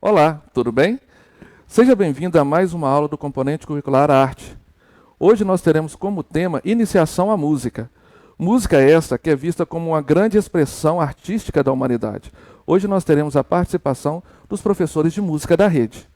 Olá, tudo bem? Seja bem-vindo a mais uma aula do componente curricular Arte. Hoje nós teremos como tema Iniciação à Música. Música esta que é vista como uma grande expressão artística da humanidade. Hoje nós teremos a participação dos professores de música da rede.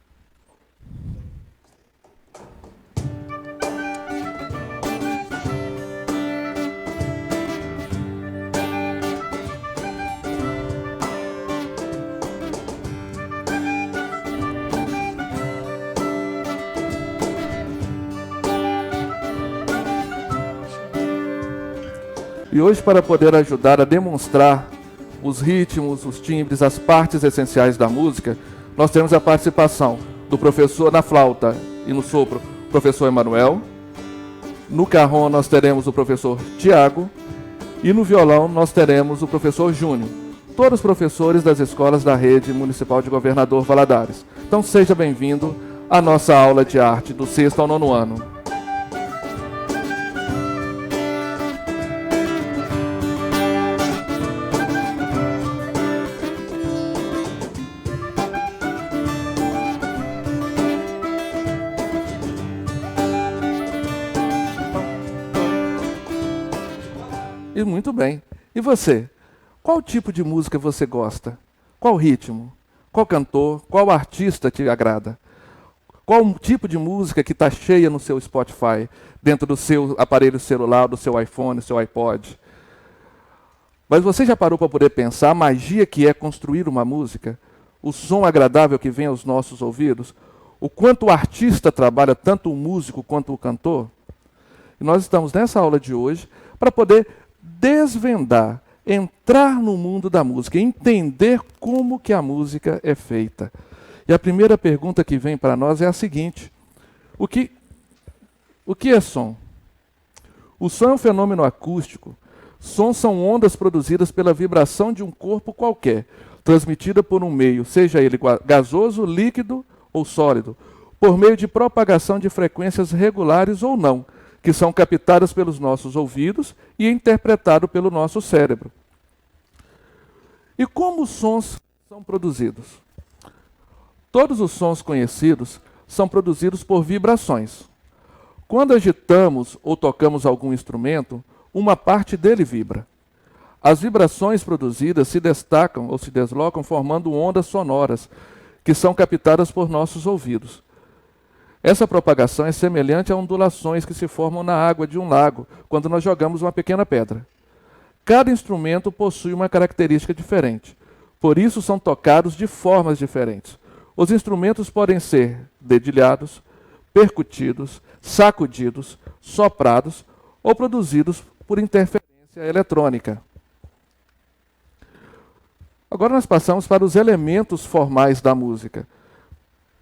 E hoje, para poder ajudar a demonstrar os ritmos, os timbres, as partes essenciais da música, nós temos a participação do professor na flauta e no sopro, o professor Emanuel. No carrom nós teremos o professor Tiago e no violão nós teremos o professor Júnior. Todos professores das escolas da rede municipal de Governador Valadares. Então seja bem-vindo à nossa aula de arte do 6º ao 9º ano. E muito bem. E você? Qual tipo de música você gosta? Qual ritmo? Qual cantor? Qual artista te agrada? Qual tipo de música que está cheia no seu Spotify, dentro do seu aparelho celular, do seu iPhone, do seu iPod? Mas você já parou para poder pensar a magia que é construir uma música? O som agradável que vem aos nossos ouvidos? O quanto o artista trabalha, tanto o músico quanto o cantor? E nós estamos nessa aula de hoje para poder desvendar, entrar no mundo da música, entender como que a música é feita. E a primeira pergunta que vem para nós é a seguinte: o que é som? O som é um fenômeno acústico. Sons são ondas produzidas pela vibração de um corpo qualquer, transmitida por um meio, seja ele gasoso, líquido ou sólido, por meio de propagação de frequências regulares ou não, que são captadas pelos nossos ouvidos e interpretadas pelo nosso cérebro. E como os sons são produzidos? Todos os sons conhecidos são produzidos por vibrações. Quando agitamos ou tocamos algum instrumento, uma parte dele vibra. As vibrações produzidas se destacam ou se deslocam formando ondas sonoras, que são captadas por nossos ouvidos. Essa propagação é semelhante a ondulações que se formam na água de um lago, quando nós jogamos uma pequena pedra. Cada instrumento possui uma característica diferente, por isso são tocados de formas diferentes. Os instrumentos podem ser dedilhados, percutidos, sacudidos, soprados ou produzidos por interferência eletrônica. Agora nós passamos para os elementos formais da música.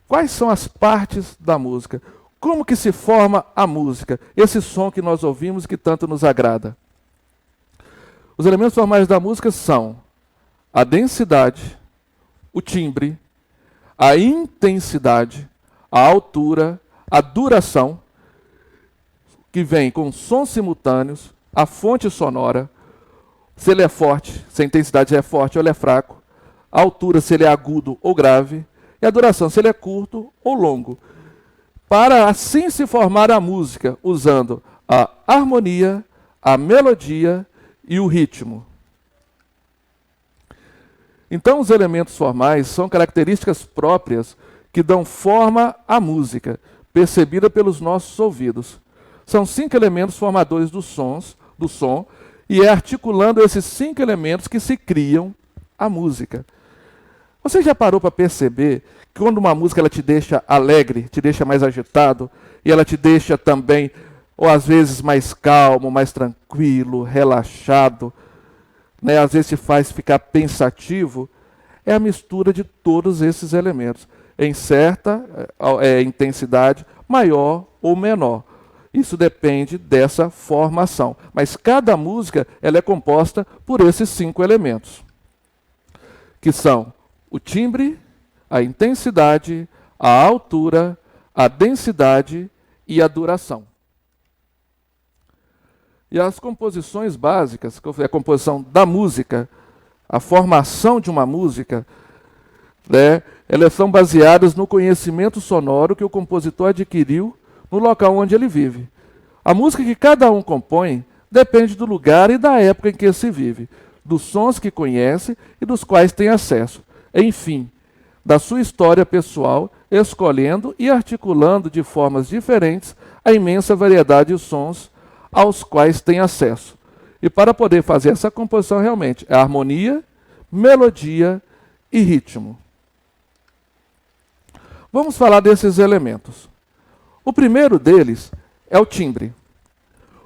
Quais são as partes da música? Como que se forma a música? Esse som que nós ouvimos que tanto nos agrada. Os elementos formais da música são a densidade, o timbre, a intensidade, a altura, a duração, que vem com sons simultâneos, a fonte sonora, se ele é forte, se a intensidade é forte ou ele é fraco, a altura, se ele é agudo ou grave, e a duração, se ele é curto ou longo. Para assim se formar a música, usando a harmonia, a melodia e o ritmo. Então, os elementos formais são características próprias que dão forma à música, percebida pelos nossos ouvidos. São 5 elementos formadores do som, e é articulando esses 5 elementos que se criam a música. Você já parou para perceber que quando uma música ela te deixa alegre, te deixa mais agitado, e ela te deixa também, ou às vezes mais calmo, mais tranquilo, relaxado, né? Às vezes te faz ficar pensativo? É a mistura de todos esses elementos, em certa intensidade, maior ou menor. Isso depende dessa formação. Mas cada música ela é composta por esses 5 elementos, que são o timbre, a intensidade, a altura, a densidade e a duração. E as composições básicas, que é a composição da música, a formação de uma música, né? Elas são baseadas no conhecimento sonoro que o compositor adquiriu no local onde ele vive. A música que cada um compõe depende do lugar e da época em que se vive, dos sons que conhece e dos quais tem acesso. Enfim, da sua história pessoal, escolhendo e articulando de formas diferentes a imensa variedade de sons aos quais tem acesso. E para poder fazer essa composição realmente é harmonia, melodia e ritmo. Vamos falar desses elementos. O primeiro deles é o timbre.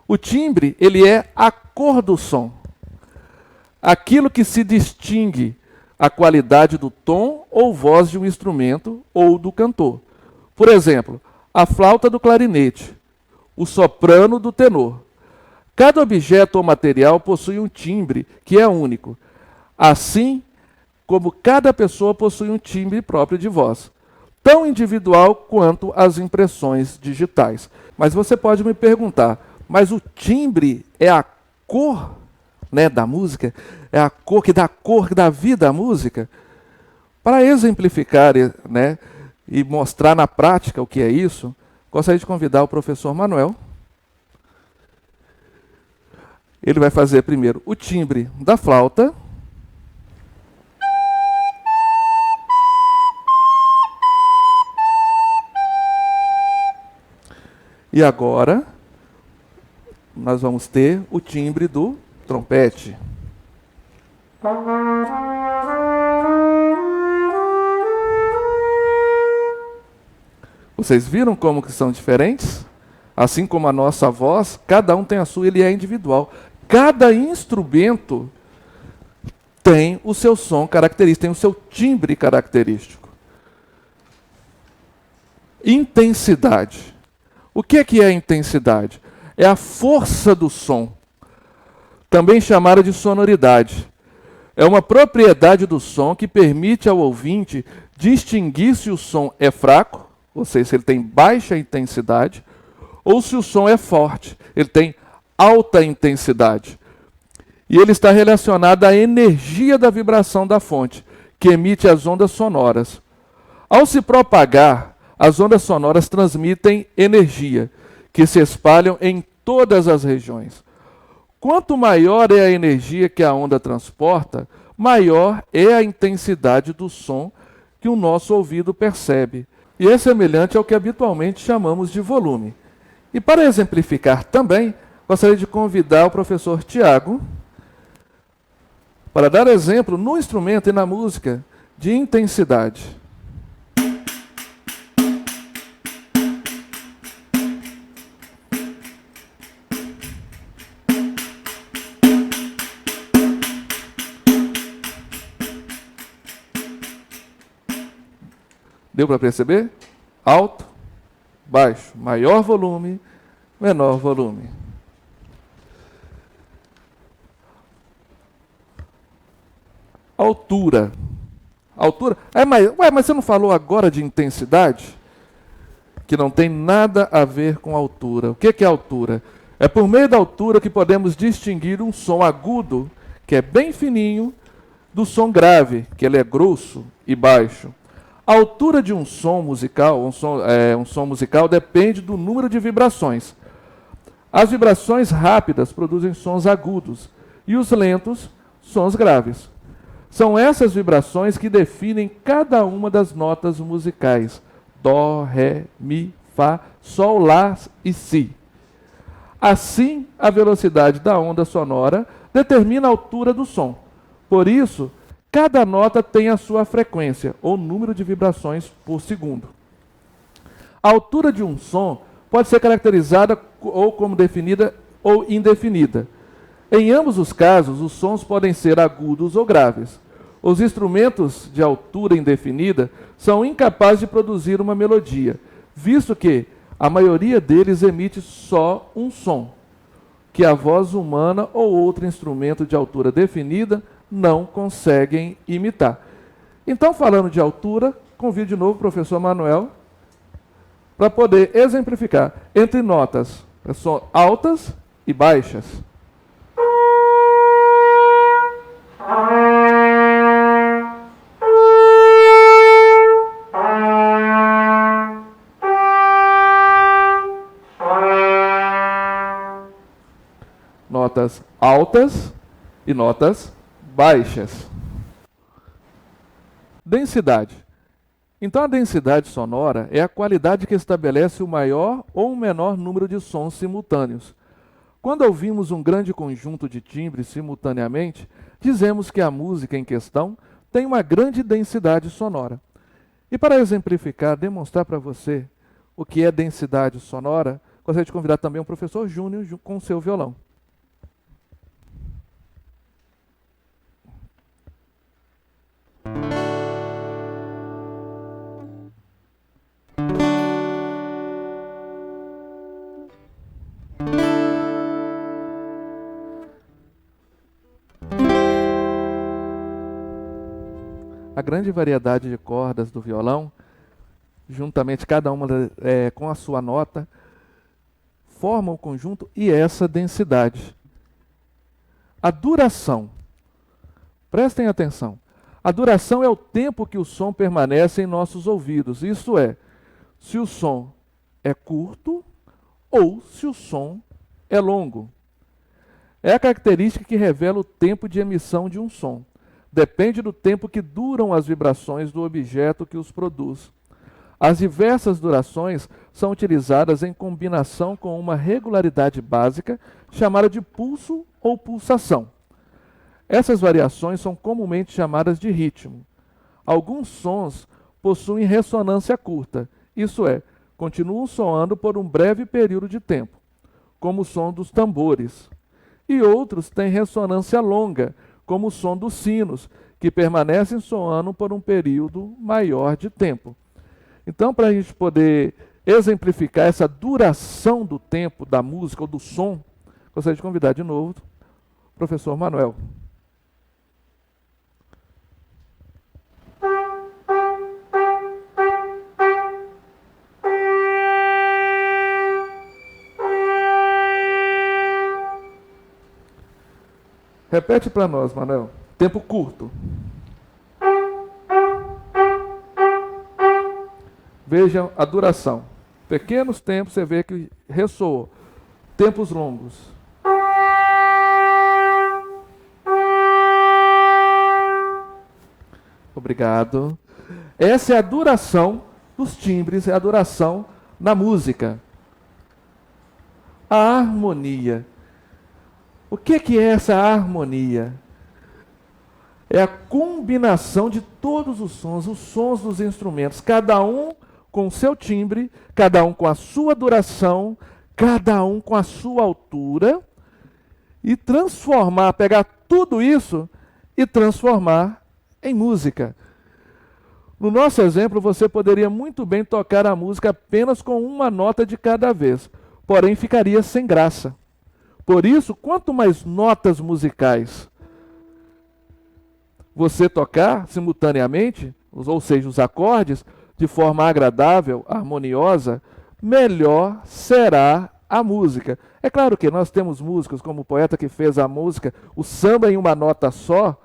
O timbre, ele é a cor do som. Aquilo que se distingue a qualidade do tom ou voz de um instrumento ou do cantor. Por exemplo, a flauta do clarinete, o soprano do tenor. Cada objeto ou material possui um timbre que é único, assim como cada pessoa possui um timbre próprio de voz, tão individual quanto as impressões digitais. Mas você pode me perguntar, mas o timbre é a cor, né, da música? É a cor que dá vida à música? Para exemplificar, né, e mostrar na prática o que é isso, gostaria de convidar o professor Manuel. Ele vai fazer primeiro o timbre da flauta. E agora, nós vamos ter o timbre do trompete. Vocês viram como que são diferentes? Assim como a nossa voz, cada um tem a sua, ele é individual. Cada instrumento tem o seu som característico, tem o seu timbre característico. Intensidade. O que é intensidade? É a força do som, também chamada de sonoridade. É uma propriedade do som que permite ao ouvinte distinguir se o som é fraco, ou seja, se ele tem baixa intensidade, ou se o som é forte, ele tem alta intensidade. E ele está relacionado à energia da vibração da fonte, que emite as ondas sonoras. Ao se propagar, as ondas sonoras transmitem energia, que se espalham em todas as regiões. Quanto maior é a energia que a onda transporta, maior é a intensidade do som que o nosso ouvido percebe. E é semelhante ao que habitualmente chamamos de volume. E para exemplificar também, gostaria de convidar o professor Tiago para dar exemplo no instrumento e na música de intensidade. Deu para perceber? Alto, baixo, maior volume, menor volume. Altura. Altura. Mas você não falou agora de intensidade? Que não tem nada a ver com altura. O que é altura? É por meio da altura que podemos distinguir um som agudo, que é bem fininho, do som grave, que ele é grosso e baixo. A altura de um som musical, um som musical depende do número de vibrações. As vibrações rápidas produzem sons agudos e os lentos, sons graves. São essas vibrações que definem cada uma das notas musicais: dó, ré, mi, fá, sol, lá e si. Assim, a velocidade da onda sonora determina a altura do som. Por isso, cada nota tem a sua frequência, ou número de vibrações por segundo. A altura de um som pode ser caracterizada ou como definida ou indefinida. Em ambos os casos, os sons podem ser agudos ou graves. Os instrumentos de altura indefinida são incapazes de produzir uma melodia, visto que a maioria deles emite só um som, que a voz humana ou outro instrumento de altura definida não conseguem imitar. Então, falando de altura, convido de novo o professor Manuel para poder exemplificar entre notas altas e baixas. altas e notas baixas. Densidade. Então, a densidade sonora é a qualidade que estabelece o maior ou o menor número de sons simultâneos. Quando ouvimos um grande conjunto de timbres simultaneamente, dizemos que a música em questão tem uma grande densidade sonora. E para exemplificar, demonstrar para você o que é densidade sonora, gostaria de convidar também o professor Júnior com o seu violão. A grande variedade de cordas do violão, juntamente cada uma com a sua nota, formam o conjunto e essa densidade. A duração. Prestem atenção. A duração é o tempo que o som permanece em nossos ouvidos. Isto é, se o som é curto ou se o som é longo. É a característica que revela o tempo de emissão de um som. Depende do tempo que duram as vibrações do objeto que os produz. As diversas durações são utilizadas em combinação com uma regularidade básica chamada de pulso ou pulsação. Essas variações são comumente chamadas de ritmo. Alguns sons possuem ressonância curta, isso é, continuam soando por um breve período de tempo, como o som dos tambores. E outros têm ressonância longa, como o som dos sinos, que permanecem soando por um período maior de tempo. Então, para a gente poder exemplificar essa duração do tempo da música ou do som, gostaria de convidar de novo o professor Manuel. Repete para nós, Manuel. Tempo curto. Vejam a duração. Pequenos tempos, você vê que ressoou. Tempos longos. Obrigado. Essa é a duração dos timbres, é a duração na música. A harmonia. O que é essa harmonia? É a combinação de todos os sons dos instrumentos, cada um com o seu timbre, cada um com a sua duração, cada um com a sua altura, e transformar, pegar tudo isso e transformar em música. No nosso exemplo, você poderia muito bem tocar a música apenas com uma nota de cada vez, porém ficaria sem graça. Por isso, quanto mais notas musicais você tocar simultaneamente, ou seja, os acordes, de forma agradável, harmoniosa, melhor será a música. É claro que nós temos músicos, como o poeta que fez a música, o samba em uma nota só,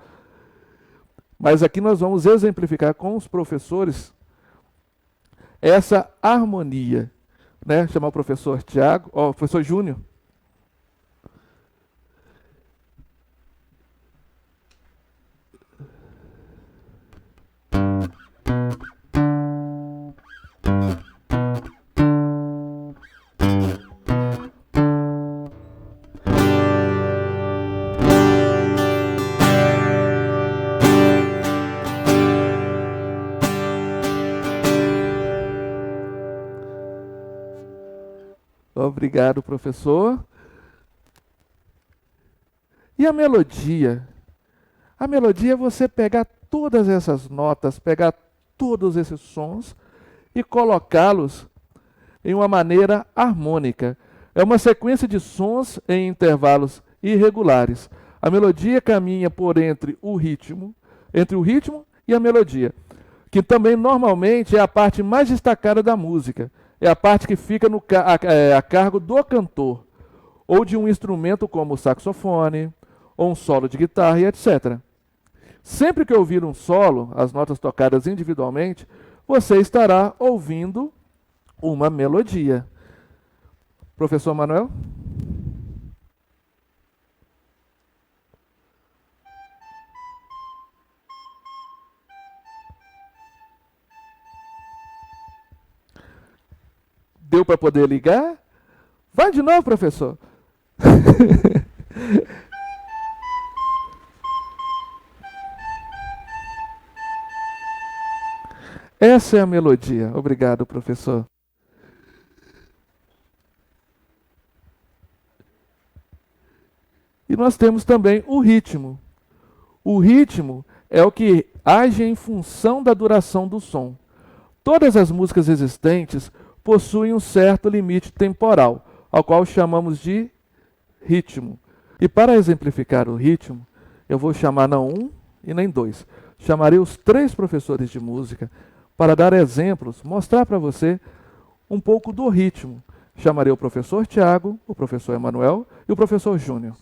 mas aqui nós vamos exemplificar com os professores essa harmonia. Né? Chamar o professor Tiago, o professor Júnior. Obrigado, professor. E a melodia? A melodia é você pegar todas essas notas, pegar todos esses sons e colocá-los em uma maneira harmônica. É uma sequência de sons em intervalos irregulares. A melodia caminha por entre o ritmo e a melodia, que também normalmente é a parte mais destacada da música. É a parte que fica a cargo do cantor, ou de um instrumento como o saxofone, ou um solo de guitarra e etc. Sempre que ouvir um solo, as notas tocadas individualmente, você estará ouvindo uma melodia. Professor Manuel? Deu para poder ligar? Vai de novo, professor. Essa é a melodia. Obrigado, professor. E nós temos também o ritmo. O ritmo é o que age em função da duração do som. Todas as músicas existentes possuem um certo limite temporal, ao qual chamamos de ritmo. E para exemplificar o ritmo, eu vou chamar não um e nem dois. Chamarei os 3 professores de música para dar exemplos, mostrar para você um pouco do ritmo. Chamarei o professor Tiago, o professor Emanuel e o professor Júnior.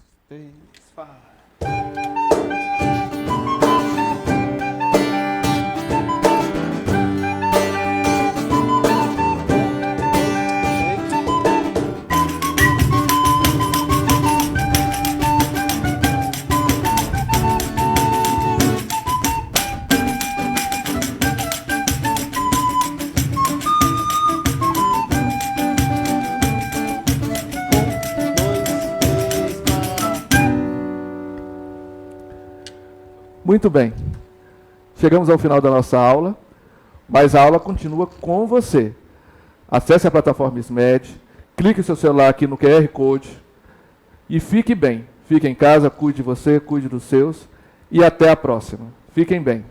Muito bem. Chegamos ao final da nossa aula, mas a aula continua com você. Acesse a plataforma SMED, clique o seu celular aqui no QR Code e fique bem. Fique em casa, cuide de você, cuide dos seus e até a próxima. Fiquem bem.